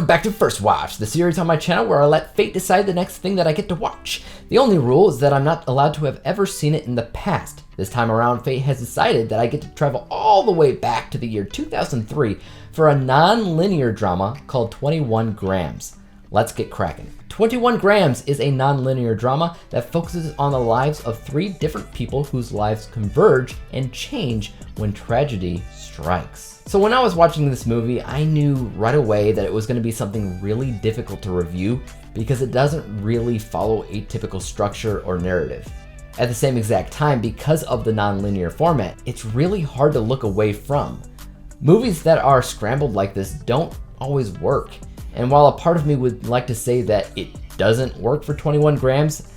Welcome back to First Watch, the series on my channel where I let fate decide the next thing that I get to watch. The only rule is that I'm not allowed to have ever seen it in the past. This time around, fate has decided that I get to travel all the way back to the year 2003 for a non-linear drama called 21 Grams. Let's get cracking. 21 Grams is a non-linear drama that focuses on the lives of 3 different people whose lives converge and change when tragedy strikes. So when I was watching this movie, I knew right away that it was going to be something really difficult to review because it doesn't really follow a typical structure or narrative. At the same exact time, because of the non-linear format, it's really hard to look away from. Movies that are scrambled like this don't always work. And while a part of me would like to say that it doesn't work for 21 Grams,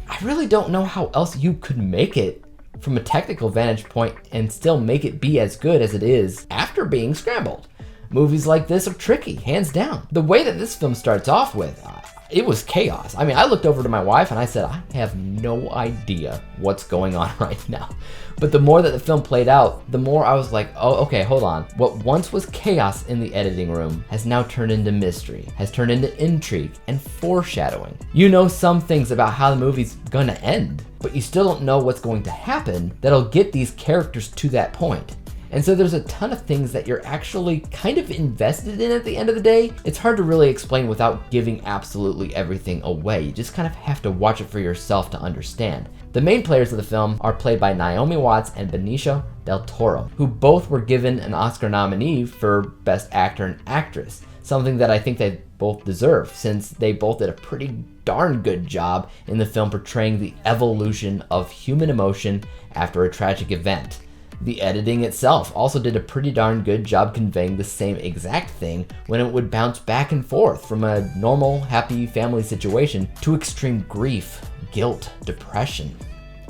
I really don't know how else you could make it from a technical vantage point and still make it be as good as it is after being scrambled. Movies like this are tricky, hands down. The way that this film starts off with, it was chaos. I mean, I looked over to my wife and I said, I have no idea what's going on right now. But the more that the film played out, the more I was like, oh, okay, hold on. What once was chaos in the editing room has now turned into mystery, has turned into intrigue and foreshadowing. You know some things about how the movie's gonna end, but you still don't know what's going to happen that'll get these characters to that point. And so there's a ton of things that you're actually kind of invested in at the end of the day. It's hard to really explain without giving absolutely everything away. You just kind of have to watch it for yourself to understand. The main players of the film are played by Naomi Watts and Benicio del Toro, who both were given an Oscar nominee for Best Actor and Actress, something that I think they both deserve since they both did a pretty darn good job in the film portraying the evolution of human emotion after a tragic event. The editing itself also did a pretty darn good job conveying the same exact thing when it would bounce back and forth from a normal, happy family situation to extreme grief, guilt, depression,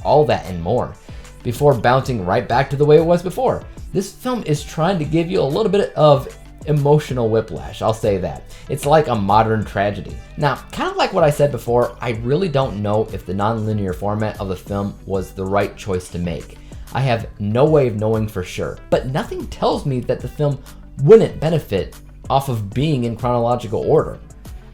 all that and more, before bouncing right back to the way it was before. This film is trying to give you a little bit of emotional whiplash, I'll say that. It's like a modern tragedy. Now, kind of like what I said before, I really don't know if the non-linear format of the film was the right choice to make. I have no way of knowing for sure, but nothing tells me that the film wouldn't benefit off of being in chronological order.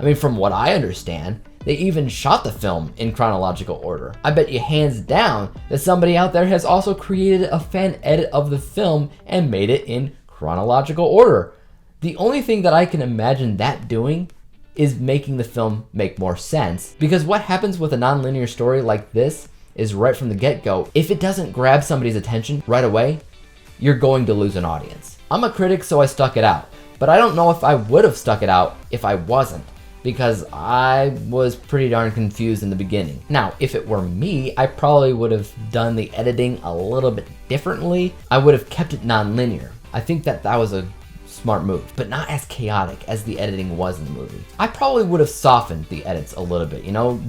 I mean, from what I understand, they even shot the film in chronological order. I bet you hands down that somebody out there has also created a fan edit of the film and made it in chronological order. The only thing that I can imagine that doing is making the film make more sense, because what happens with a non-linear story like this is right from the get-go, if it doesn't grab somebody's attention right away, you're going to lose an audience. I'm a critic, so I stuck it out, but I don't know if I would have stuck it out if I wasn't, because I was pretty darn confused in the beginning. Now, if it were me, I probably would have done the editing a little bit differently. I would have kept it non-linear. I think that was a smart move, but not as chaotic as the editing was in the movie. I probably would have softened the edits a little bit,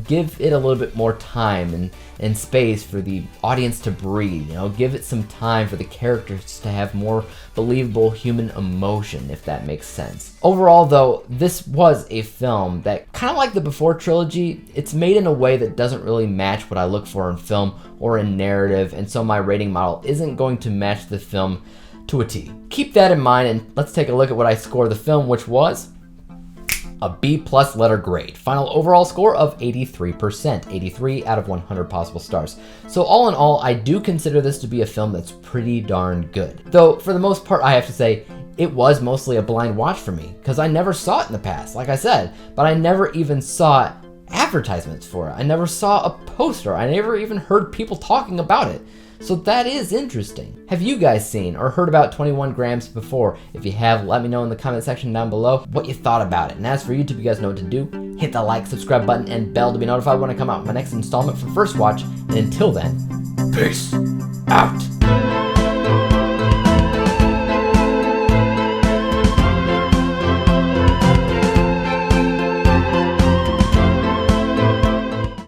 give it a little bit more time and space for the audience to breathe, give it some time for the characters to have more believable human emotion, if that makes sense. Overall though, this was a film that, kind of like the Before trilogy, it's made in a way that doesn't really match what I look for in film or in narrative, and so my rating model isn't going to match the film to a T. Keep that in mind, and let's take a look at what I scored the film, which was a B+ letter grade. Final overall score of 83%, 83 out of 100 possible stars. So all in all, I do consider this to be a film that's pretty darn good. Though for the most part, I have to say, it was mostly a blind watch for me, because I never saw it in the past, like I said, but I never even saw advertisements for it. I never saw a poster. I never even heard people talking about it. So that is interesting. Have you guys seen or heard about 21 Grams before? If you have, let me know in the comment section down below what you thought about it. And as for YouTube, you guys know what to do. Hit the like, subscribe button, and bell to be notified when I come out with my next installment for First Watch. And until then, peace out.